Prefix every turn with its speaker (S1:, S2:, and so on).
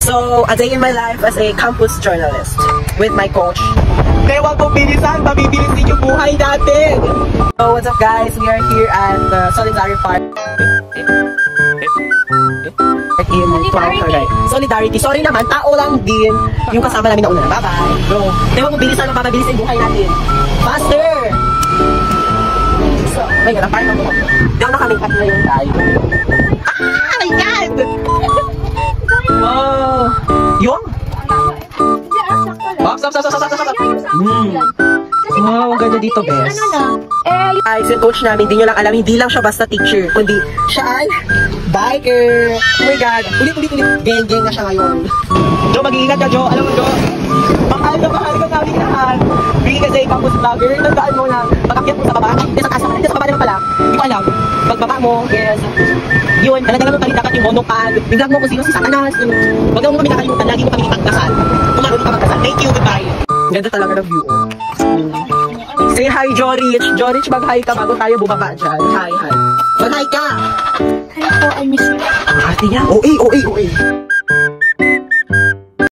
S1: So, a day in my life as a campus journalist with my coach.
S2: Kaya wag mong bilisan, mabibilis din yung buhay natin!
S1: So, what's up guys? We are here at Solidarity Park. Solidarity. Sorry naman, tao lang din yung kasama namin na una. Bye-bye. Bro, kaya wag mong bilisan, mapapabilis yung buhay natin. Faster! So, my God, ang parang mo. Down na kami at ngayon tayo. Ah! My God! Oh! Yung? Stop. Wow, ang ganda dito, bes. Guys, yung coach namin, hindi nyo lang alam, hindi lang siya basta teacher, kundi siya ay biker. Oh my God. Ulit. Gang na siya ngayon. Jo, mag-iingat ka, Jo. Alam mo, Jo. Mahal ka namin lahat. Bigay kasi campus vlogger. Tandaan mo na pag-akyat mo sa baba. Ay, sa baba naman pala. Hindi ko alam. Pagbaba mo, yes. Yun, talagang mo talitakat yung monopag. Biglag mo kung sino si Satanas. Huwag mo kami nakalimutan. Lagi mo kami ipagdasal. Kung marunong ka magdasal. Thank you, goodbye. Ganda talaga ng view. Say hi, Jorich. Jorich, mag-hi ka bago tayo bumaba dyan. Hi. Mag-hi ka.
S3: Hello po, I miss you.
S1: Ang ate niya. OA.